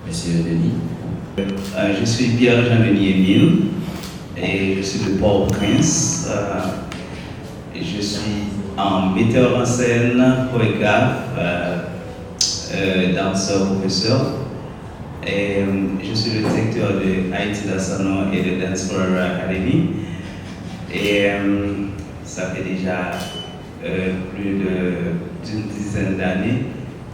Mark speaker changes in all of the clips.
Speaker 1: Monsieur Denis.
Speaker 2: Je suis Pierre-Jean-Denis Émile et je suis de Port-au-Prince. Je suis metteur en scène, chorégraphe, danseur, professeur. Et je suis le directeur de Haïti Dansano et de Dance Forever Academy. Et ça fait déjà plus d'une dizaine d'années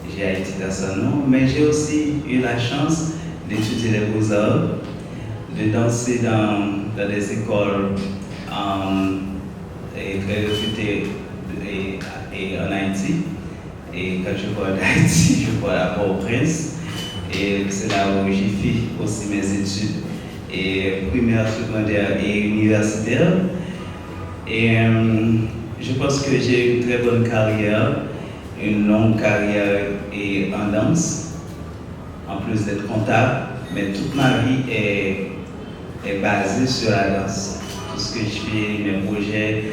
Speaker 2: que j'ai Haïti Dansano, mais j'ai aussi eu la chance d'étudier les beaux-arts, de danser dans des écoles très réputées en Haïti. Et quand je parle d'Haïti, je parle à Port-au-Prince. Et c'est là où j'ai fait aussi mes études primaires, secondaires et universitaires. Et je pense que j'ai une très bonne carrière, une longue carrière en danse, en plus d'être comptable, mais toute ma vie est basée sur la danse. Tout ce que je fais, mes projets,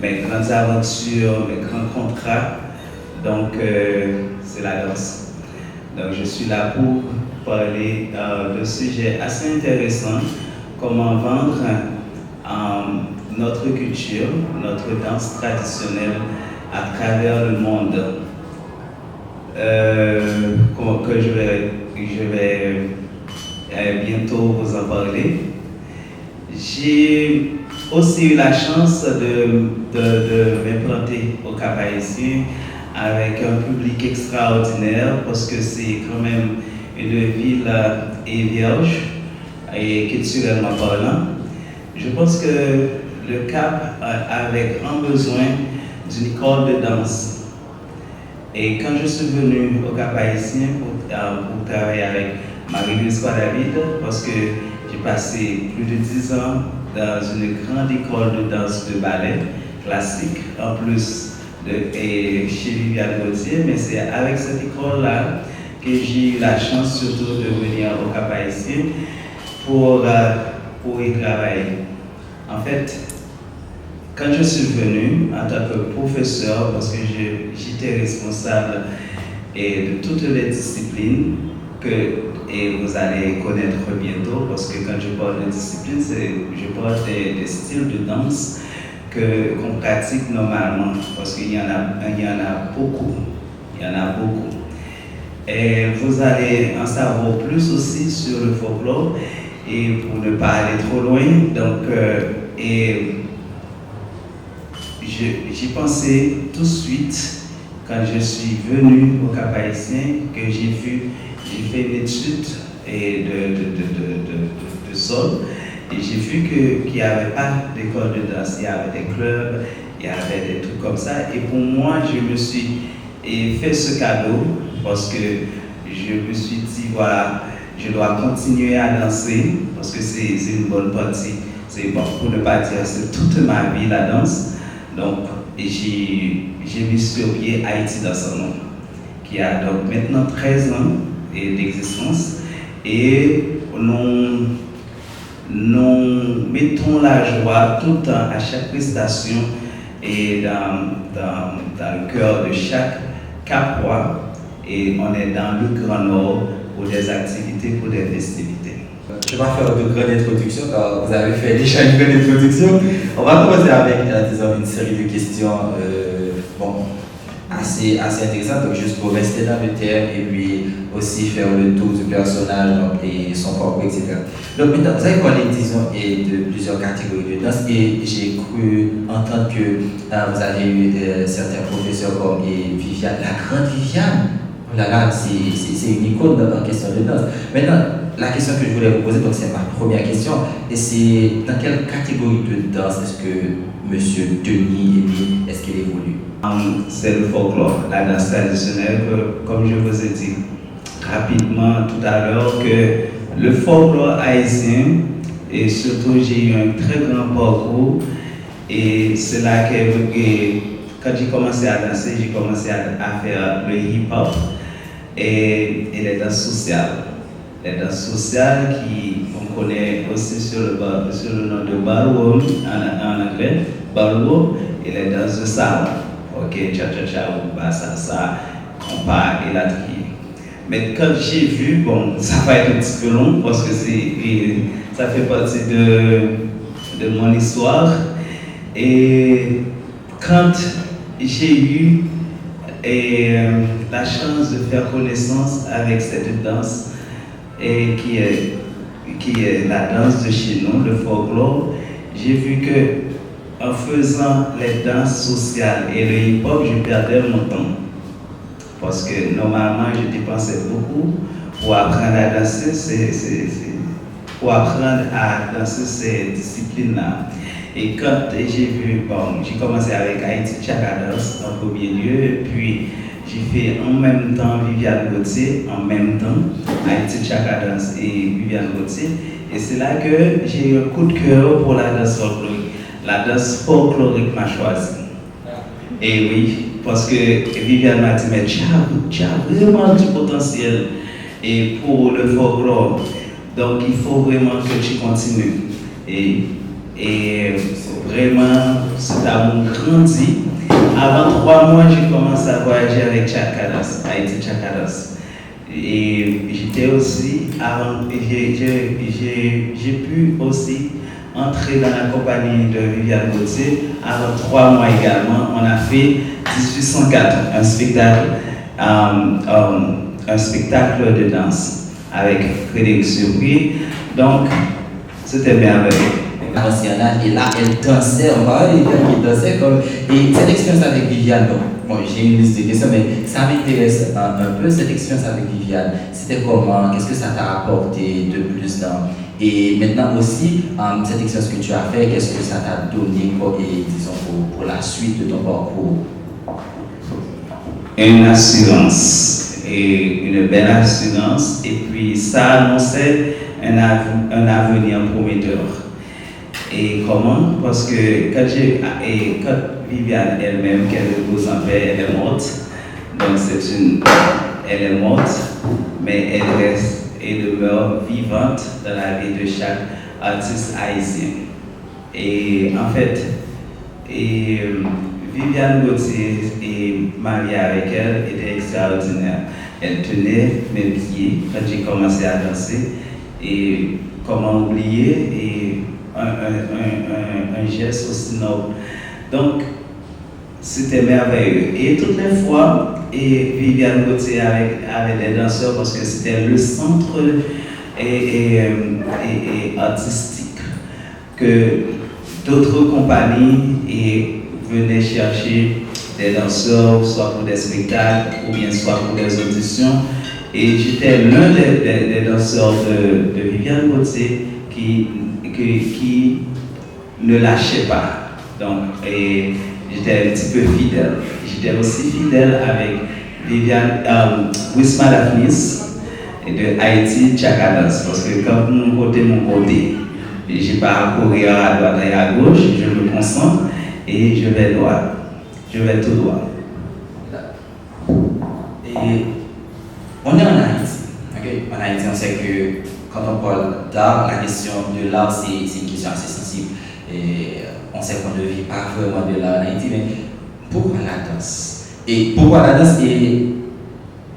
Speaker 2: mes grandes aventures, mes grands contrats, donc c'est la danse. Donc je suis là pour parler de sujets assez intéressants, comment vendre notre culture, notre danse traditionnelle à travers le monde. Que je vais bientôt vous en parler. J'ai aussi eu la chance de m'implanter au Cap-Haïtien avec un public extraordinaire parce que c'est quand même une ville vierge et culturellement parlant. Je pense que le Cap avait grand besoin d'une école de danse. Et quand je suis venu au Cap-Haïtien pour travailler avec Marie-Louise David, parce que j'ai passé plus de 10 ans dans une grande école de danse de ballet classique, en plus chez Viviane Gauthier, mais c'est avec cette école-là que j'ai eu la chance surtout de venir au Cap-Haïtien pour y travailler. En fait, quand je suis venu en tant que professeur, parce que j'étais responsable de toutes les disciplines et vous allez connaître bientôt, parce que quand je parle de discipline, je parle des styles de danse qu'on pratique normalement, parce qu'il y en a beaucoup. Il y en a beaucoup. Et vous allez en savoir plus aussi sur le folklore, et pour ne pas aller trop loin, donc, j'ai pensé tout de suite, quand je suis venu au Cap-Haïtien, que j'ai fait une étude de sol, et j'ai vu qu'il n'y avait pas d'école de danse, il y avait des clubs, il y avait des trucs comme ça. Et pour moi, je me suis fait ce cadeau parce que je me suis dit, voilà, je dois continuer à danser parce que c'est une bonne partie. C'est bon, pour ne pas dire, c'est toute ma vie la danse. Donc, j'ai mis sur pied Haïti Dansano, qui a donc maintenant 13 ans d'existence. Et nous mettons la joie tout le temps à chaque prestation et dans le cœur de chaque Capois. Et on est dans le Grand Nord pour des activités, pour des festivités.
Speaker 1: Je ne vais pas faire de grande introduction car vous avez fait déjà une grande introduction. On va commencer avec disons, une série de questions assez intéressantes, donc juste pour rester dans le thème et puis aussi faire le tour du personnage donc, et son parcours, etc. Donc maintenant, vous avez parlé, disons, de plusieurs catégories de danse et j'ai cru entendre que vous avez eu certains professeurs comme Viviane, la grande Viviane. Oh là là, c'est une icône en question de danse. Maintenant, la question que je voulais vous poser, donc c'est ma première question, et c'est dans quelle catégorie de danse est-ce que M. Denis Émile, est-ce qu'il évolue?
Speaker 2: C'est le folklore, la danse traditionnelle, comme je vous ai dit rapidement tout à l'heure, que le folklore haïtien, et surtout j'ai eu un très grand parcours, et c'est là que quand j'ai commencé à danser, j'ai commencé à faire le hip-hop et les danses sociales. Les danses sociales qu'on connaît aussi sur le nom de ballroom en anglais, ballroom, et les danses de salon. Ok, cha-cha-cha, salsa, compas et la trier. Mais quand j'ai vu, bon, ça va être un petit peu long parce que ça fait partie de mon histoire. Et quand j'ai eu la chance de faire connaissance avec cette danse, qui est la danse de chez nous, le folklore, j'ai vu que en faisant les danses sociales et le hip-hop, je perdais mon temps. Parce que normalement, je dépensais beaucoup pour apprendre à danser, ces disciplines-là. Et quand j'ai vu, bon, j'ai commencé avec Haïti Chaka Dance en premier lieu, puis j'ai fait en même temps Viviane Gauthier, en même temps Haïti Chaka Dance et Viviane Gauthier. Et c'est là que j'ai eu un coup de cœur pour la danse folklorique. La danse folklorique m'a choisi. Et oui, parce que Viviane m'a dit, mais tu as vraiment du potentiel et pour le folklore. Donc il faut vraiment que tu continues. Et vraiment, cet amour grandit. Avant 3 mois, j'ai commencé à voyager avec Chakadas, Haïti Chakadas. Et j'étais aussi, j'ai pu aussi entrer dans la compagnie de Viviane Gauthier. Avant 3 mois également, on a fait 1804, un spectacle de danse avec Frédéric Surpris. Donc, c'était merveilleux.
Speaker 1: Et là, elle dansait, on parlait qui dansait comme. Et cette expérience avec Viviane, bon, j'ai une liste de questions, mais ça m'intéresse un peu, cette expérience avec Viviane. C'était comment? Qu'est-ce que ça t'a apporté de plus dans? Et maintenant aussi, cette expérience que tu as fait, qu'est-ce que ça t'a donné pour la suite de ton parcours?
Speaker 2: Une assurance, et une belle assurance, et puis ça annonçait un avenir prometteur. Et comment? Parce que quand Viviane elle-même, qu'elle repose en paix, elle est morte. Donc elle est morte, mais elle reste et demeure vivante dans la vie de chaque artiste haïtien. Et en fait, Viviane Gauthier et mariée avec elle était extraordinaire. Elle tenait mes pieds quand j'ai commencé à danser. Et comment oublier un geste aussi noble. Donc, c'était merveilleux. Et toutes les fois, Viviane Gauthier avait des danseurs parce que c'était le centre artistique que d'autres compagnies venaient chercher des danseurs, soit pour des spectacles ou bien soit pour des auditions. Et j'étais l'un des danseurs de Viviane Gauthier qui ne lâchait pas. Donc, j'étais un petit peu fidèle. J'étais aussi fidèle avec Viviane, Wisma Daphnis de Haïti Chakadas. Parce que quand mon côté, je n'ai pas à courir à droite et à gauche, je me concentre et je vais droit. Je vais tout droit.
Speaker 1: Et on est en Haïti. Okay? En Haïti, on sait que quand on parle d'art, la question de l'art, c'est une question assez sensible. Et on sait qu'on ne vit pas vraiment de l'art en Haïti, mais pourquoi la danse? Et pourquoi la danse est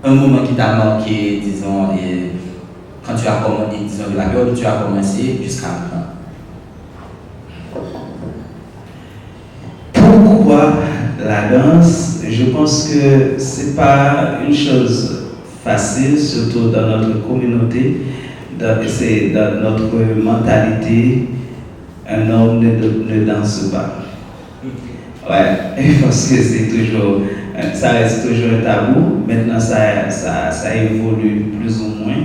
Speaker 1: un moment qui t'a marqué, disons, quand tu as commencé, disons, de la période où tu as commencé jusqu'à maintenant?
Speaker 2: Pourquoi la danse? Je pense que ce n'est pas une chose facile, surtout dans notre communauté. C'est dans notre mentalité, un homme ne danse pas. Ouais, parce que ça reste toujours un tabou. Maintenant, ça évolue plus ou moins.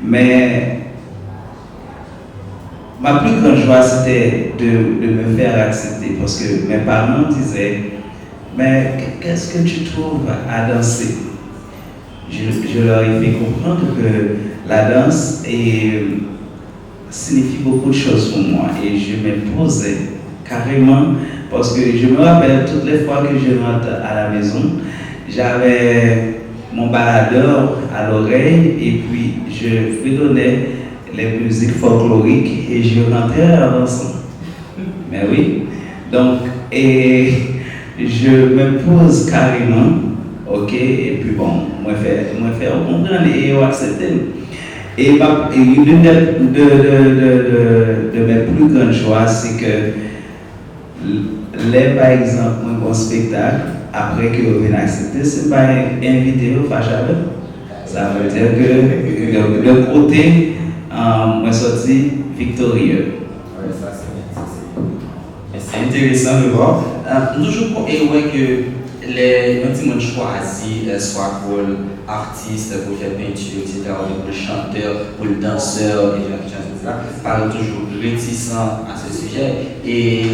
Speaker 2: Mais ma plus grande joie, c'était de me faire accepter. Parce que mes parents disaient, mais qu'est-ce que tu trouves à danser? Je leur ai fait comprendre que la danse signifie beaucoup de choses pour moi. Et je m'imposais carrément, parce que je me rappelle toutes les fois que je rentre à la maison, j'avais mon baladeur à l'oreille et puis je fredonnais les musiques folkloriques et je rentrais en dansant. Mais oui, donc, et je m'impose carrément Ok, et puis bon, moi faire comprendre et accepter. Et l'une de mes plus grandes joies, c'est que par exemple, un spectacle, après que vous venez accepter, c'est pas invité au fâche avec. Ça veut dire que de côté, moi sorti victorieux.
Speaker 1: Oui, ça c'est intéressant de voir. Toujours pour ouais que les gens choisissent soit pour l'artiste, pour faire peinture, etc., pour le chanteur, pour le danseur, etc., parlent toujours réticents à ce sujet. Et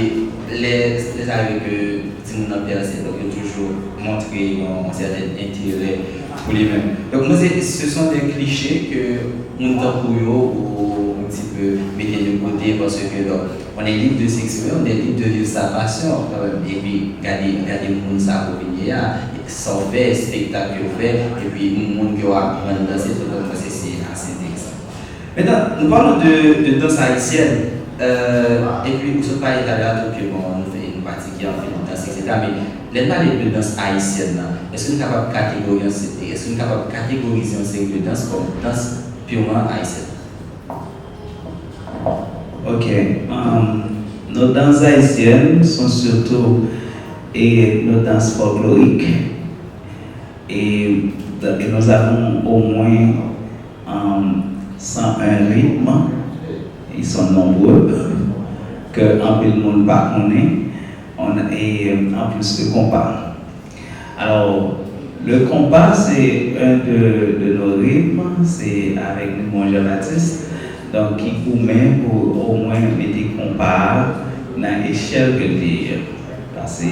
Speaker 1: les avis que Timon Père, c'est toujours montrer un certain intérêt pour les mêmes. Donc, moi, ce sont des clichés que nous avons ou un petit peu mettre de côté parce que on est libre de s'exprimer, on est libre de vivre sa passion. Et puis, regardez le monde ça pour venir, sans faire spectacle fait, et puis le monde qui va apprendre à danser, donc c'est assez intéressant. Maintenant, nous parlons de danse haïtienne. Et puis, vous ne parlez pas tout que bon, on fait une partie qui est en fait de danse, etc. Mais les parler de danse haïtienne, est-ce que nous sommes capables de catégoriser une série de danse comme danse purement haïtienne?
Speaker 2: Ok. Nos danses haïtiennes sont surtout nos danses folkloriques. Et nous avons au moins 101 rythmes. Ils sont nombreux, que en peu de monde pas connaît. Et en plus le compas. Alors, le compas, c'est un de nos rythmes, c'est avec mon Jean-Baptiste, donc qui permet pour au moins mettre des compas dans l'échelle que dire. Parce que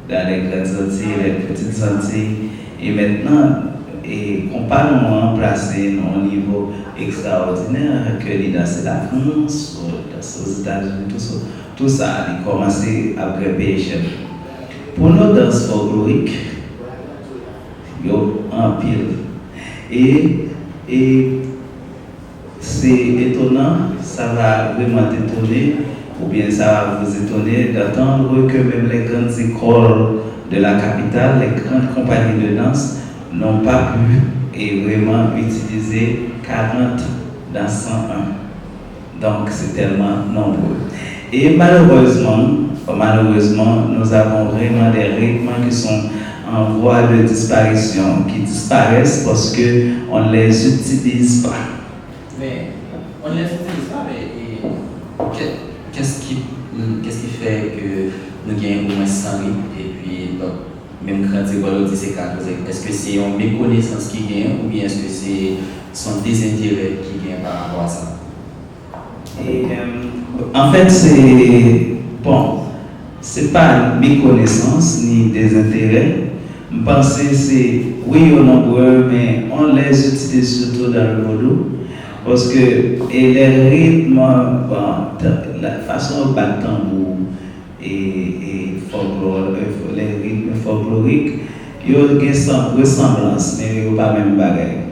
Speaker 2: dans les grandes Antilles, les petites Antilles, et maintenant, compas nous remplacé à un niveau extraordinaire que les danses de la France, aux États-Unis, tout ça a commencé à grimper l'échelle. Pour nos danses folkloriques, il y a un pile. Et c'est étonnant, ça va vraiment t'étonner, ou bien ça va vous étonner d'entendre que même les grandes écoles de la capitale, les grandes compagnies de danse, n'ont pas pu et vraiment utiliser 40 dans 101. Donc c'est tellement nombreux. Et malheureusement, nous avons vraiment des rythmes qui sont en voie de disparition, qui disparaissent parce qu'on ne les utilise pas.
Speaker 1: Mais on ne les utilise pas, mais qu'est-ce qui fait que nous gagnons au moins 100 rythmes et puis même quand c'est c'est 4, est-ce que c'est une méconnaissance qui gagne ou bien est-ce que c'est son désintérêt qui gagne par rapport à ça?
Speaker 2: Et, en fait, c'est pas méconnaissance ni désintérêt. Je pense que c'est oui ou nombreux, mais on les utilise surtout dans le vaudou. Parce que les rythmes, la façon de battre tambour et folklore, les rythmes folkloriques, ils ont une ressemblance, mais ils n'ont pas même bagaille.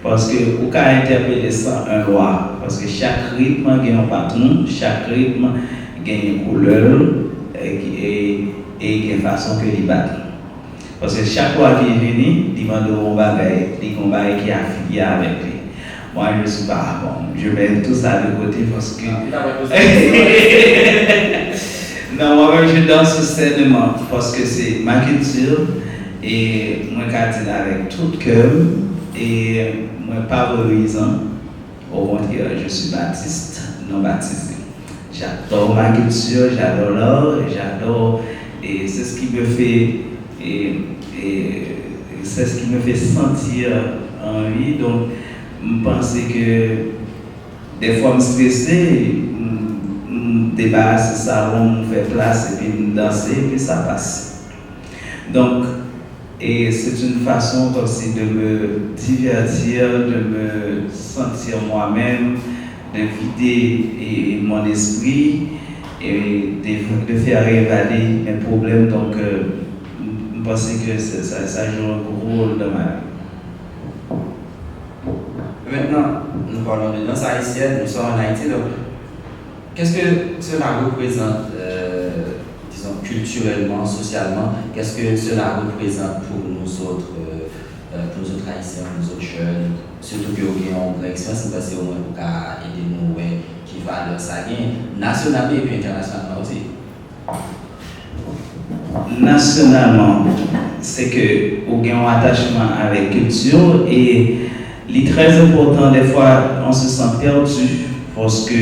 Speaker 2: Parce que vous pouvez interpréter ça un roi, parce que chaque rythme a un patron, chaque rythme a une couleur et une façon que il bat. Parce que chaque fois qu'il est venu, il demande un bagaille, un bagaille qui est affilié avec lui. Moi, je ne suis pas bon, je mets tout ça de côté parce que. Non, moi-même, je danse sainement parce que c'est ma culture et moi, je dis avec tout cœur et moi, pas valorisant. Au contraire, je suis baptiste, non baptisé. J'adore ma culture, j'adore l'art, j'adore et c'est ce qui me fait c'est ce qui me fait sentir en vie. Donc, je pense que des fois, je suis stressé, je débarrasse le salon, je fais place et puis je danse et puis ça passe. Donc, et c'est une façon aussi de me divertir, de me sentir moi-même, de vider mon esprit et de faire évader mes problèmes. Donc, je pense que ça joue un gros rôle dans ma vie.
Speaker 1: Maintenant, nous parlons de danse haïtienne, nous sommes en Haïti, donc qu'est-ce que cela représente, disons, culturellement, socialement, qu'est-ce que cela représente pour nous autres, haïtiens, nous autres jeunes, surtout que nous avons une expérience, parce au moins pour aider nous, qui valeur ça gagne, nationalement et puis internationalement aussi.
Speaker 2: Nationalement, c'est que nous avons un attachement avec la culture et il est très important, des fois, on se sent perdu parce que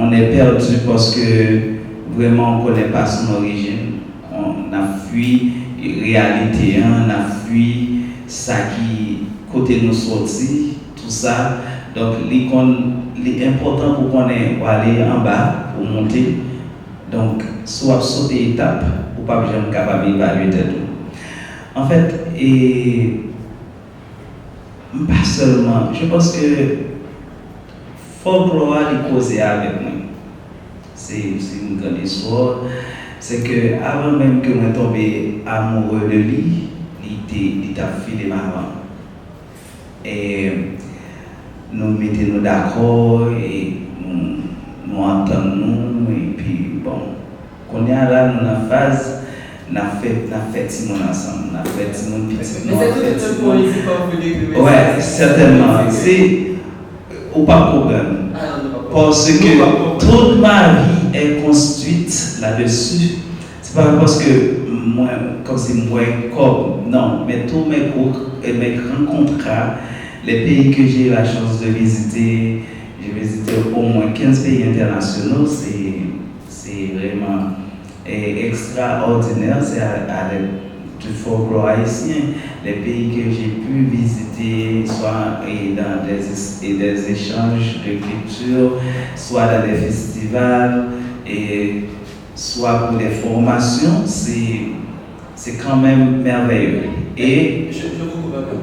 Speaker 2: on est perdu parce que vraiment on ne connaît pas son origine. On a fui la réalité, on a fui ça qui côté nous sorti, tout ça. Donc, il est important pour qu'on ait aller en bas pour monter. Donc, soit sauter étape pour pas jamais capable d'évaluer tout. En fait, et pas seulement, je pense que folklore est causé avec moi. C'est une grande histoire. C'est que avant même que moi tombe amoureux de lui, il t'a filé ma main. Et nous mettons d'accord et nous entendons et puis bon, qu'on est là dans la phase, nous avons fait Simon ensemble, nous avons fait Simon petit.
Speaker 3: Mais c'est tout un poésie quand vous dites que.
Speaker 2: Ouais, certainement. C'est ou pas problème. Parce que toute ma vie est construite là-dessus. C'est pas parce que moi, comme c'est moi, comme non, mais tous mes rencontres, les pays que j'ai eu la chance de visiter, j'ai visité au moins 15 pays internationaux, c'est vraiment extraordinaire. C'est à l'aide du folklore haïtien. Les pays que j'ai pu visiter, soit dans des échanges de culture, soit dans des festivals, et soit pour des formations, c'est quand même merveilleux. Et
Speaker 1: je vous coupe un peu.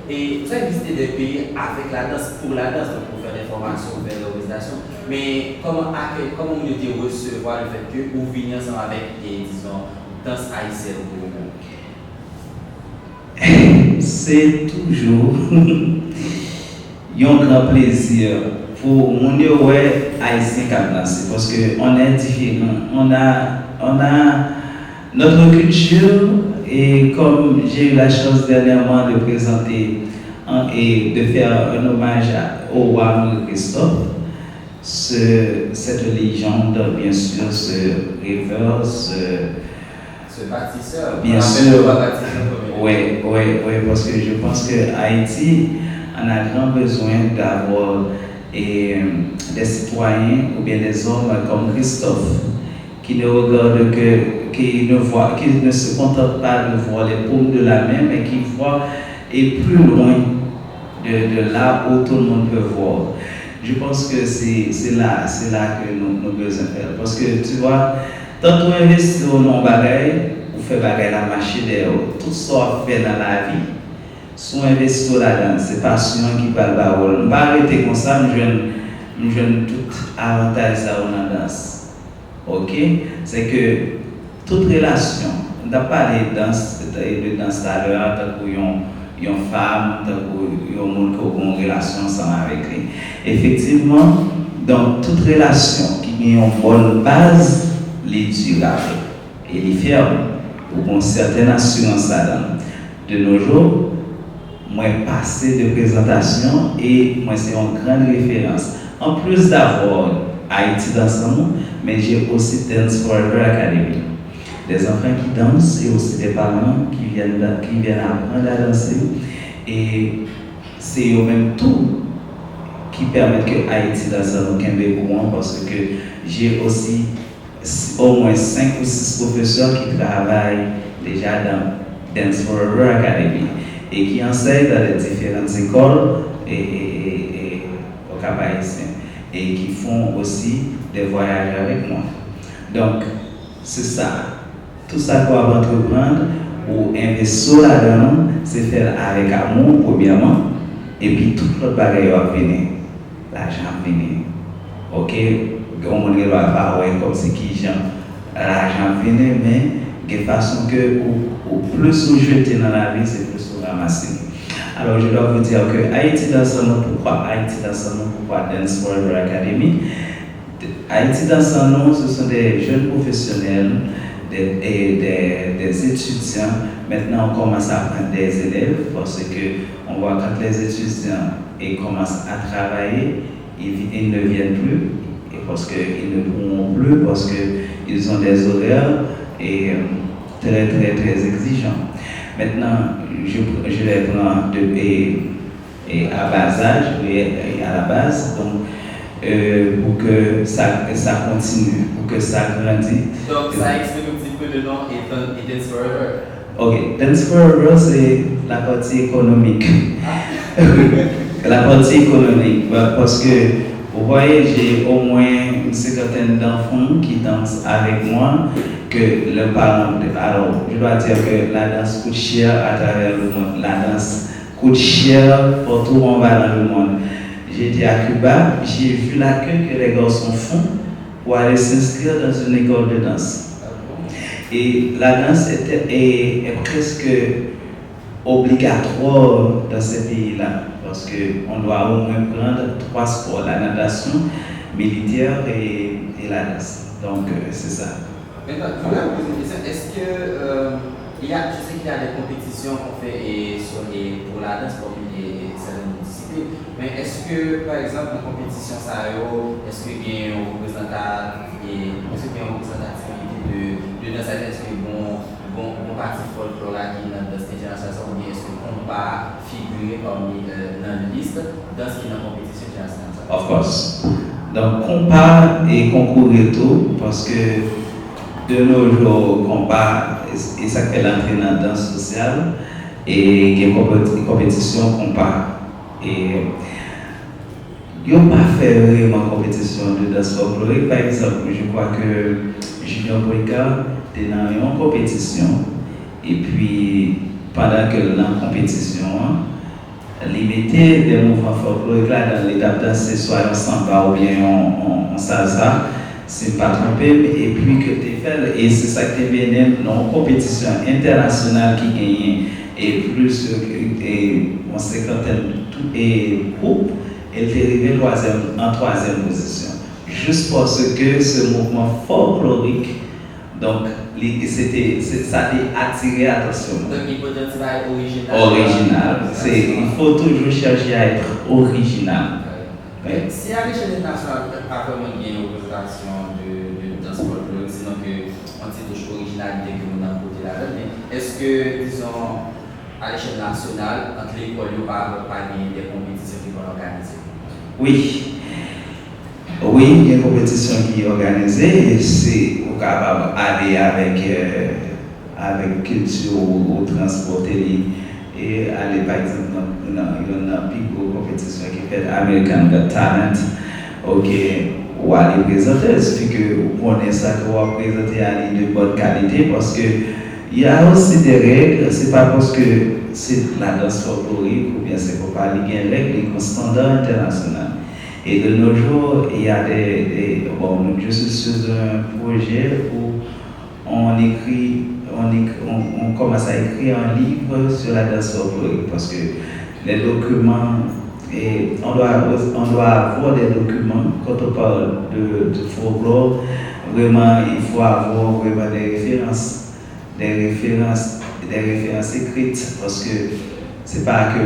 Speaker 1: Et vous avez visité des pays avec la danse, pour la danse, pour faire des formations, pour faire des organisations. Mais comment vous avez recevoir le fait que vous venez ensemble avec des, disons, danse haïtienne pour vous?
Speaker 2: C'est toujours un grand plaisir pour mon haïtien qui danser parce qu'on est différent. On a notre culture et comme j'ai eu la chance dernièrement de présenter et de faire un hommage au roi Christophe, cette légende, bien sûr, ce rêveur,
Speaker 1: ce bâtisseur.
Speaker 2: Bien sûr. Oui, parce que je pense que Haïti en a grand besoin d'avoir des citoyens ou bien des hommes comme Christophe qui ne regardent qui ne se contentent pas de voir les paumes de la main, mais qui voient et plus loin de là où tout le monde peut voir. Je pense que c'est là que nous avons besoin de faire. Parce que tu vois, tant qu'on investit dans nos bagailles, on fait bagaille la machine, tout ça qu'on fait dans la vie, soit investi là-dedans, c'est passion qui parle de parole. On ne va pas arrêter comme ça, nous jeunes tout avantage ça dans la danse. Ok? C'est que toute relation, on n'a pas de danse tout à l'heure, tant qu'il y a une femme, tant qu'il y a un monde qui a une relation ensemble avec lui. Effectivement, dans toute relation qui met une bonne base, les durable et les ferme pour une certaine assurance là-dedans. De nos jours, moi passé de présentation et moi c'est une grande référence. En plus d'avoir Haïti dans ce monde, mais j'ai aussi Dance Forever Academy. Des enfants qui dansent et aussi des parents qui viennent apprendre à danser. Et c'est eux même tout qui permettent que Haïti dans ce monde courant parce que j'ai aussi au moins 5 ou 6 professeurs qui travaillent déjà dans Dance Forever Academy et qui enseignent dans les différentes écoles et au Cap Haïtien et qui font aussi des voyages avec moi. Donc, c'est ça. Tout ça qu'on va entreprendre ou investir là-dedans, c'est faire avec amour, premièrement, et puis tout l'autre bagage va venir. L'argent va venir. Ok? On ne va pas comme c'est qui l'argent va venir, mais de façon que au plus vous jetez dans la vie, c'est plus vous ramasser. Alors, je dois vous dire que Haïti dans son nom, pourquoi Haïti dans son nom, pourquoi Dance Forever Academy? Haïti dans son nom, ce sont des jeunes professionnels, des étudiants. Maintenant, on commence à prendre des élèves parce que on voit quand les étudiants commencent à travailler, ils ne viennent plus et parce qu'ils ne pourront plus parce qu'ils ont des horaires très très très exigeants. Maintenant, je les prends à bas âge et à la base, donc pour que ça continue, pour que ça grandisse.
Speaker 3: Donc ça explique un petit peu le nom et Dance Forever.
Speaker 2: Ok, Dance Forever, c'est la partie économique. La partie économique, parce que vous voyez, j'ai au moins une cinquantaine d'enfants qui dansent avec moi, que le parent. Alors, je dois dire que la danse coûte cher à travers le monde. La danse coûte cher partout où on va dans le monde. J'ai été à Cuba, j'ai vu l'accueil que les garçons font pour aller s'inscrire dans une école de danse. Et la danse est presque obligatoire dans ces pays-là, parce qu'on doit au moins prendre 3 sports, la natation, militaire et la danse. Donc, c'est ça.
Speaker 3: Maintenant, je voulais vous poser une question. Est-ce que, je sais qu'il y a des compétitions qu'on fait pour la danse, pour certaines disciplines, mais est-ce que, par exemple, dans la compétition, est-ce qu'il y a une représentativité de danse, est-ce qu'il y a une partie folklore qui est dans la danse internationale, ou bien est-ce qu'on va figurer parmi dans la liste dans ce qui est dans la compétition internationale?
Speaker 2: Of course. Donc, compas et concours et tout, parce que de nos jours, compas, et ça fait l'entrée dans la danse sociale, et il y a une compétition compas. Et ils n'ont pas fait vraiment compétition de danse folklorique. Par exemple, je crois que Junior Boyka était dans une compétition, et puis pendant que dans la compétition, il mettait des mouvements folkloriques là dans l'étape danse, soit en samba ou bien en salsa, c'est pas trompé, et puis que tu fais, et c'est ça que tu es dans une compétition internationale qui gagne, et plus, en cinquantaine et groupe, elle est arrivée en troisième position. Juste parce que ce mouvement folklorique, donc, ça a attiré l'attention.
Speaker 3: Donc, il faut dire que c'est original.
Speaker 2: Original. Il faut toujours chercher à être original.
Speaker 3: Si à l'échelle internationale, pas vraiment une représentation de danse folklorique, sinon qu'on touche originalité que vous avez côté là-dedans, est-ce que, disons, à l'échelle nationale, entre l'école, il n'y a pas des compétitions qui vont organiser?
Speaker 2: Oui. Oui, il y a une compétition qui est organisée et c'est capable d'aller avec culture ou transporter et aller par exemple dans une plus grosse compétition qui fait American Got Talent, ok, ou aller présenter, ce que vous connaissez ça, que vous présenter à de bonne qualité parce que il y a aussi des règles, c'est pas parce que c'est la danse folklorique ou bien c'est pour parler, il y a des règles, il y a un standard international. Et de nos jours, il y a je suis sur un projet où on commence à écrire un livre sur la danse folklorique parce que les documents, on doit avoir des documents quand on parle de folklore, vraiment il faut avoir vraiment des références écrites parce que c'est pas que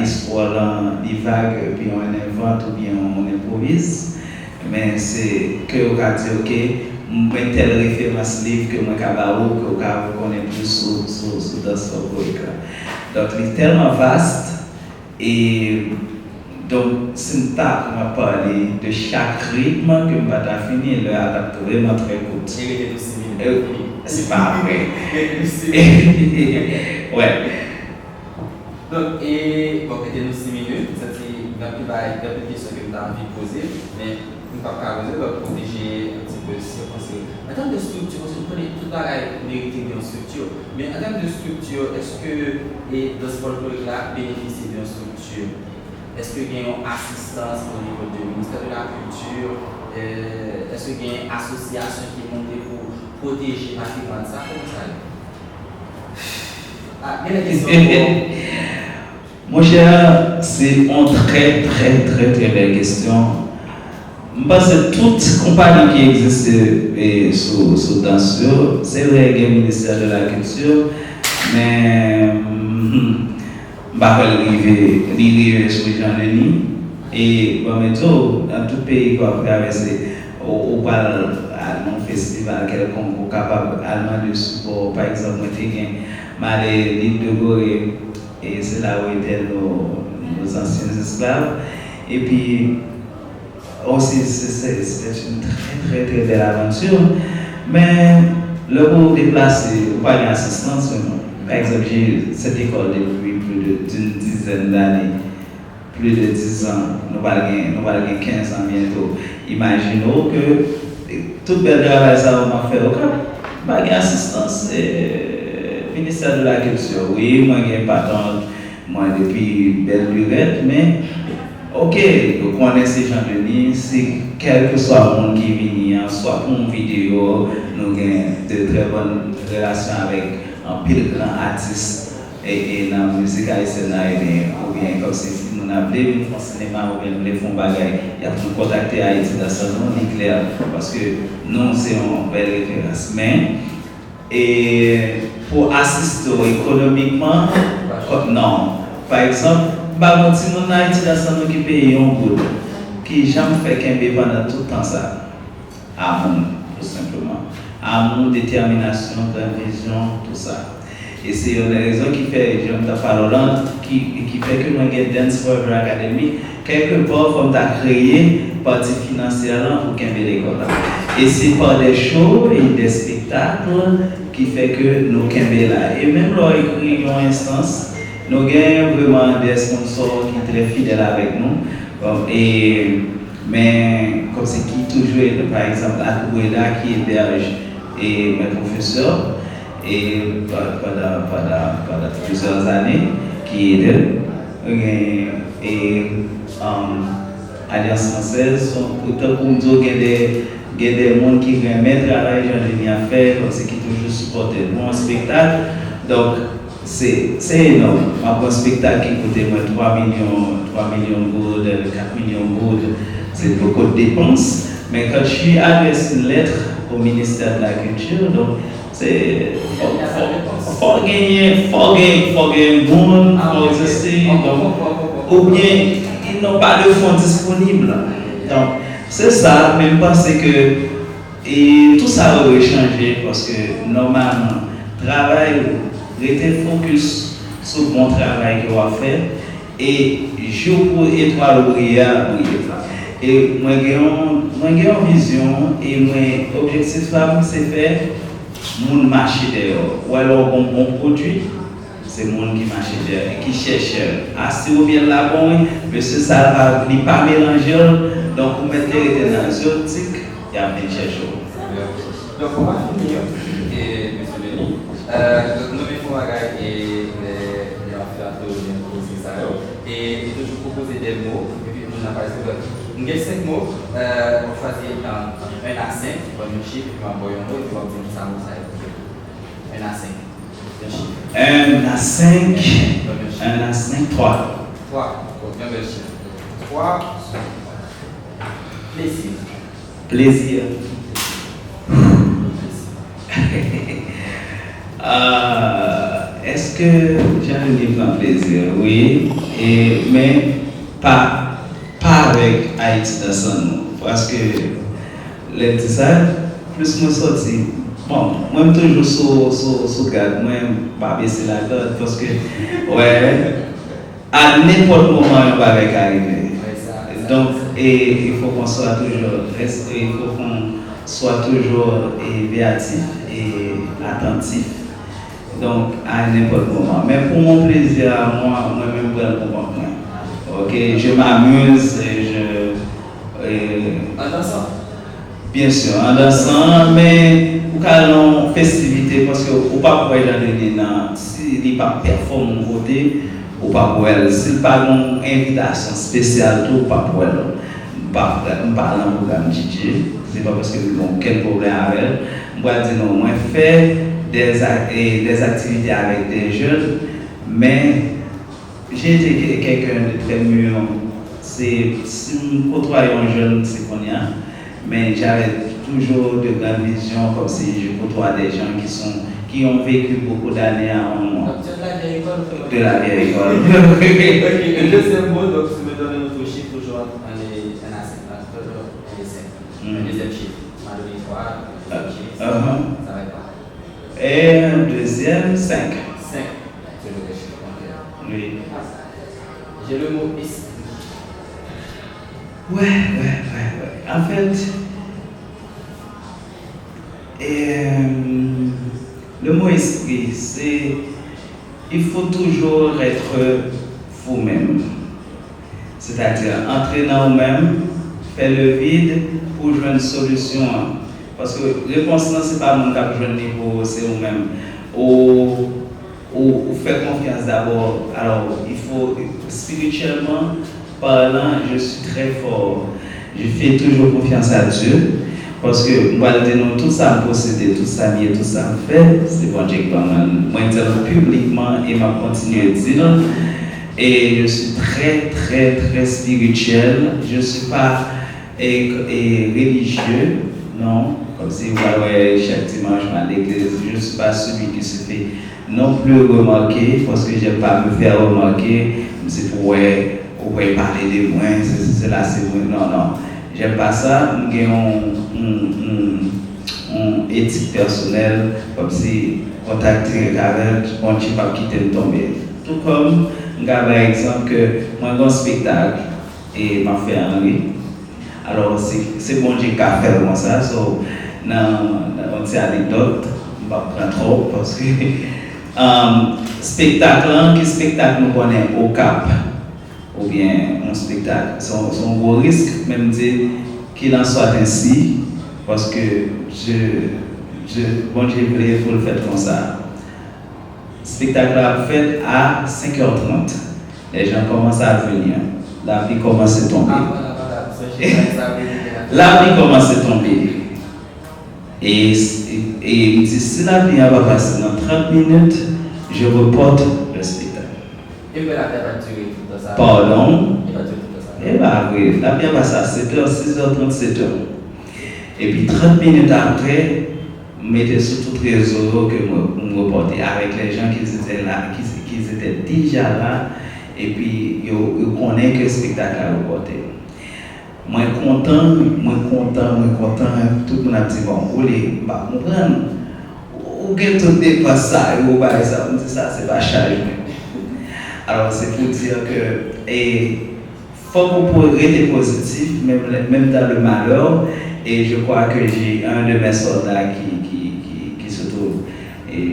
Speaker 2: histoire des vagues puis on invente ou bien on improvise, mais c'est que on va dire ok, une telle référence livre que moi capable que on connaît plus sur danse folklorique. Donc c'est tellement vaste et donc c'est pas qu'on va parler de chaque rythme que on va finir le adapter vraiment très court. C'est pas vrai. Ouais.
Speaker 3: Donc, et bon, c'était nos 6 minutes, ça c'est une petite question que nous avons envie de poser, mais nous ne pouvons pas poser, donc protéger un petit peu circoncis. En termes de structure, on connaît tout pareil, mériter d'une structure, mais en termes de structure, est-ce que dans ce folklorique-là bénéficie d'une structure? Est-ce qu'il y a une assistance au niveau du ministère de la Culture? Est-ce qu'il y a une association qui est montée pour protéger le patrimoine? Ça, comment ça est? Ah, bien la question.
Speaker 2: Mon cher, c'est une très très très très belle question. Je pense que toute compagnie qui existe sous Dansio, c'est vrai qu'il y a le ministère de la Culture, mais je ne vais pas arriver sur Jean-Denis. Et bon, dans tout pays qu'on va traverser, on parle à un festival quelconque capable allemand de support. Par exemple, moi, j'ai l'île de Gorée, et c'est là où étaient nos anciens esclaves. Et puis, aussi, c'est une très, très, très belle aventure. Mais le pour déplacer, ou pas d'assistance, par exemple, j'ai cette école depuis d'une dizaine d'années. Plus de 10 ans, nous allons 15 ans bientôt. Imaginons que toute belle travail, ça va faire aucun assistance ministère de la Culture. Oui, moi, je n'ai pas tant, moi, depuis belle lurette, mais ok, nous connaissons ces gens de Nice, c'est quel que soit le monde qui vient, soit pour une vidéo, nous avons de très bonnes relations avec un pile grand artiste. Et dans la musique haïtienne, ou bien comme si nous avons appelé un cinéma ou bien nous les font bagaille, il y a pour contacter Haïti dans ce nom, c'est clair, parce que nous, c'est une belle référence. Mais, et pour assister économiquement, non. Par exemple, si nous avons Haïti dans ce nom qui paye un bout, qui n'a jamais fait qu'un pendant tout le temps ça, amour, tout simplement. Amour, détermination, vision, tout ça. Et c'est une raison qui fait, je me parle qui fait que nous avons Dance Forever Academy, quelque part comme tu as créé partie financière pour qu'il y ait l'école. Et c'est par des shows et des spectacles qui fait que nous sommes là. Et même là, écrit une instance, nous avons vraiment des sponsors qui sont très fidèles avec nous. Mais comme c'est qui toujours, par exemple, Akoueda qui héberge et mes professeurs. Et pendant plusieurs années, qui est Alliance française, autant pour nous dire qu'il y a des gens qui viennent mettre travail, Jean-Denis à faire, c'est qui toujours supportent mon spectacle. Donc, c'est énorme. Un spectacle qui coûtait 3 millions de gouttes, 4 millions de gouttes, c'est beaucoup de dépenses. Mais quand je suis adressé une lettre au ministère de la Culture, donc, c'est faut gagner monde pour exister, ou bien ils n'ont pas de fonds disponibles. Donc c'est ça, même parce que et tout ça aurait changé parce que normalement travail était focus sur le bon travail qu'on va faire et jour pour étoile ouvrière. Et moi j'ai une vision et mon objectif là c'est faire mon marché dehors. Ou alors un bon produit, c'est le monde qui marche dehors, qui cherche. Si vous bien là, bon, monsieur ça va pas mélanger. Donc, vous mettez dans la zootique, il y a bien chercher.
Speaker 3: Donc, on va finir, et monsieur Denis, nous mettons et les influenceurs aussi ça. Et toujours proposer des mots, et puis nous n'avons pas nous avons 5 mots, on choisit un à 5, comme un chiffre, puis on envoie un mot, et puis on dit ça, ça est. 1 à 5.
Speaker 2: 1 à 5. 1 à 5, 3.
Speaker 3: 3. Bien bel chiffre. 3. Plaisir.
Speaker 2: Plaisir. Est-ce que j'ai un livre en plaisir? Oui, mais pas avec Haïti dans son nom. Parce que les designs, plus moi sorti. Bon, moi toujours sous garde, moi pas baisser la garde parce que ouais, à n'importe moment on va arriver. Donc il faut qu'on soit toujours véatif et attentif. Donc à n'importe moment. Mais pour mon plaisir à moi-même je le comprends. Ok, je m'amuse et
Speaker 3: En dansant?
Speaker 2: Bien sûr, en dansant, mais pour une festivité, parce que ou pas pour aller dans s'il n'est pas performant au côté, ou pas pour elle. S'il n'y a pas une invitation spéciale, ou pas pour elle. Pas parler en programme DJ, c'est pas parce que nous avons quel problème avec elle. Moi, je dis non, moi, faire des activités avec des jeunes, mais j'ai été quelqu'un de très mûr c'est si nous côtoyons un jeune, c'est qu'on y a, mais j'avais toujours de grandes visions comme si je côtoie des gens qui ont vécu beaucoup d'années avant moi.
Speaker 3: Donc, de la vieille école.
Speaker 2: De la vieille école.
Speaker 3: Ok, le deuxième mot, donc tu me donnes notre chiffre toujours en toujours en 5. Le deuxième chiffre, on a donné 3, le deuxième chiffre, ça va être quoi?
Speaker 2: Et un deuxième, 5.
Speaker 3: 5. Toujours le chiffre. Ok.
Speaker 2: Oui.
Speaker 3: J'ai le mot esprit.
Speaker 2: Ouais. En fait, le mot esprit, c'est il faut toujours être vous-même. C'est-à-dire entrer dans vous-même, faire le vide pour jouer une solution. Parce que la réponse, ce n'est pas mon cap de niveau, c'est vous-même. Ou faire confiance d'abord. Alors, il faut, spirituellement parlant, je suis très fort. Je fais toujours confiance à Dieu. Parce que moi, tout ça me possède, tout ça me tout ça me fait, c'est bon Dieu qui moi je publiquement et m'a continué à dire. Et je suis très spirituel. Je ne suis pas religieux, non. Comme si chaque dimanche à l'église, je ne suis pas celui qui se fait non plus remarquer parce que je n'aime pas me faire remarquer. C'est pour parler de moi, c'est là, c'est moi. Non. J'aime pas ça. J'ai une éthique personnelle, comme si contacter avec mon petit pas quitter le tomber. Tout comme, par exemple, que moi, j'ai un spectacle et m'a fait Henri. Alors, c'est bon, j'ai qu'à faire comme ça. So, dans une petite anecdote, je ne vais pas prendre trop parce que spectacle nous connaît au Cap. Ou bien un spectacle. C'est un gros risque, même dire qu'il en soit ainsi, parce que bon Dieu voulait faut le faire comme ça. Le spectacle a fait à 5h30. Les gens commencent à venir. La pluie commence à tomber. La pluie commence à tomber. Et il dit, si la pluie va passer dans 30 minutes, je reporte le spectacle.
Speaker 3: Et puis la terre va durer tout ça.
Speaker 2: Pardon?
Speaker 3: Il va durer tout ça.
Speaker 2: Eh bien, oui, la bien passe à 7h, 6h30, 7h. Et puis 30 minutes après, je mettais sur tout réseau que je me reportais avec les gens qui étaient là, qui étaient déjà là, et puis ils connaissent que le spectacle a reporté. Moi content, tout le monde a dit, bon, vous voulez, je comprendre. Ou que tout dépasse ça, et vous voyez ça, on dit ça, c'est pas chargé. Alors c'est pour dire que il faut qu'on rester positif, même dans le malheur. Et je crois que j'ai un de mes soldats qui se trouve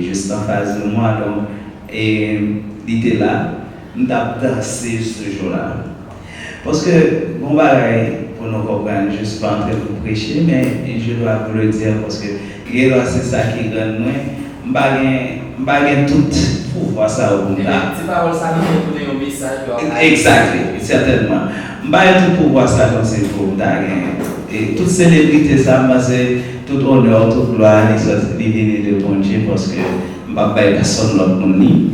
Speaker 2: juste en face de moi. Donc, et il était là, nous avons dansé ce jour-là. Parce que, bon, pour nous comprendre, je ne suis pas en train de vous prêcher, mais je dois vous le dire parce que c'est ça qui rend nous. Je n'ai tout pouvoir ça au monde.
Speaker 3: C'est pas ça qui donner un message.
Speaker 2: Exactement, certainement. Je n'ai tout pouvoir ça comme c'est pour et toute célébrité, ça c'est tout honneur, toute gloire, les divines de bon Dieu parce que je ne vais pas personne l'autre monde.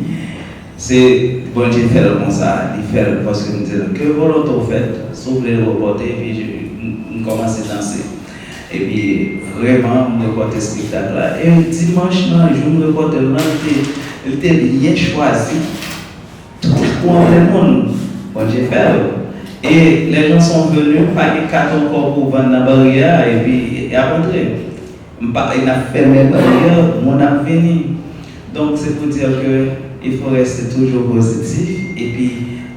Speaker 2: C'est bon Dieu faire comme ça, il fait parce que nous disons que volonté vous faites, sauf les reporter, et puis je commence à danser. Et puis vraiment, je me reporte le spectacle là. Et dimanche, je me reporte là, il était bien choisi. Tout le monde, bon Dieu fait. Et les gens sont venus, pas de carton encore pour vendre la barrière, et puis il a rentré. Il a fermé la barrière, on a venu. Donc c'est pour dire qu'il faut rester toujours positif, et puis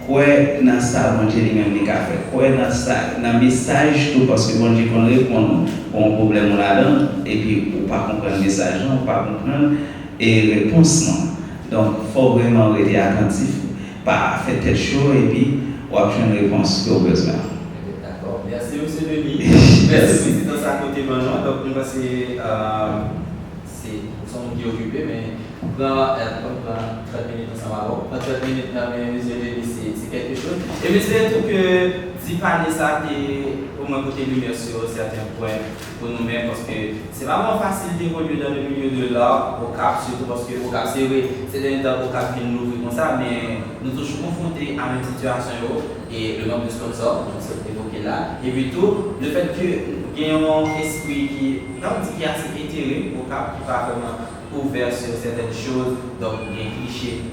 Speaker 2: quoi dans ça, bon Dieu lui-même il a fait. Quoi dans ça, dans le message tout, parce que bon Dieu qu'on répond à un problème là-dedans, et puis on ne pas comprendre le message, on ne pas comprendre et réponse non. Donc il faut vraiment rester attentif, pas faire tête chaud, et puis ou avoir une réponse que vous avez besoin.
Speaker 3: D'accord. Merci, M. Denis. Merci, Président, ça à côté maintenant. Donc, nous passons, nous sommes occupés, mais dans 30 minutes, ensemble. Dans 30 minutes, M. Denis, c'est quelque chose. Et M. Denis, d'y parler ça, et au moins côté lumière sur certains points pour nous-mêmes, parce que c'est vraiment facile d'évoluer dans le milieu de l'art, au Cap, surtout parce que au Cap, c'est vrai, c'est un temps au Cap qui nous ouvre comme ça, mais nous sommes toujours confrontés à une situation et le manque de sponsors, donc c'est évoqué là, et puis tout, le fait que il y a un esprit qui est assez éthéré au Cap, qui pas vraiment ouvert sur certaines choses, donc il y a un cliché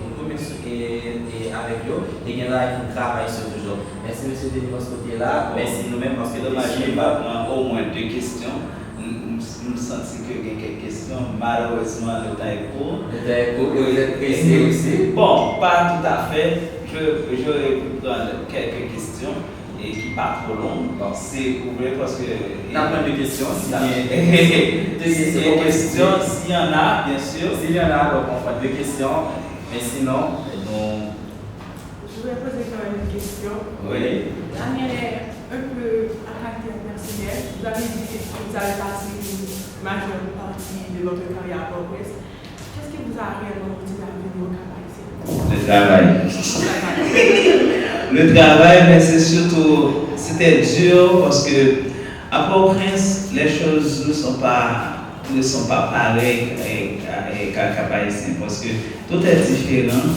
Speaker 3: et avec eux, et il y en a qui travaillent sur toujours. Merci monsieur Denis de ce côté-là, merci nous-mêmes parce que
Speaker 2: dommage, il y a au moins 2 questions. Nous sentons qu'il y a quelques questions, malheureusement le temps est court.
Speaker 3: Le temps est court et vous êtes pressé aussi.
Speaker 2: Bon, pas tout à fait. Je vais vous prendre quelques questions et qui ne sont pas trop longues. Donc c'est ouvert parce que.
Speaker 3: Il y a plein de questions.
Speaker 2: S'il y en a, bien sûr.
Speaker 3: S'il y en a, donc on fera 2 questions. Mais sinon,
Speaker 4: je voulais poser quand même une question.
Speaker 3: Oui.
Speaker 4: La mienne est un peu à caractère personnel. Vous avez dit que vous avez passé une majeure partie de votre carrière à Port-au-Prince. Qu'est-ce qui vous a réellement motivé à venir au Cap-Haïtien?
Speaker 2: Le travail. Le travail, mais c'est surtout, c'était dur parce que à Port-au-Prince, les choses ne sont pas pareilles qu'à Cap-Haïtien parce que tout est différent.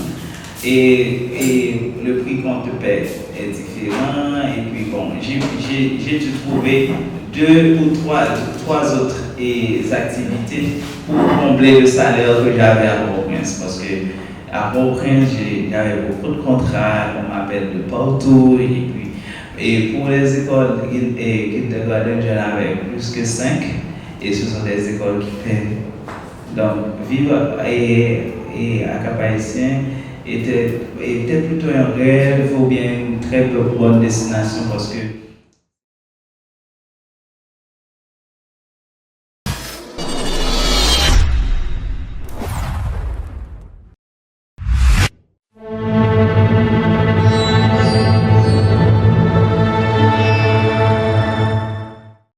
Speaker 2: Et le prix qu'on te paie est différent. Et puis bon, j'ai dû trouver 2 ou 3 autres activités pour combler le salaire que j'avais à Port-au-Prince. Parce que à Port-au-Prince, j'avais beaucoup de contrats, on m'appelle de partout. Et pour les écoles kindergarten, j'en avais plus que 5. Et ce sont des écoles qui paient. Donc, vivre à Cap-Haïtien était plutôt un rêve ou bien une très bonne destination parce que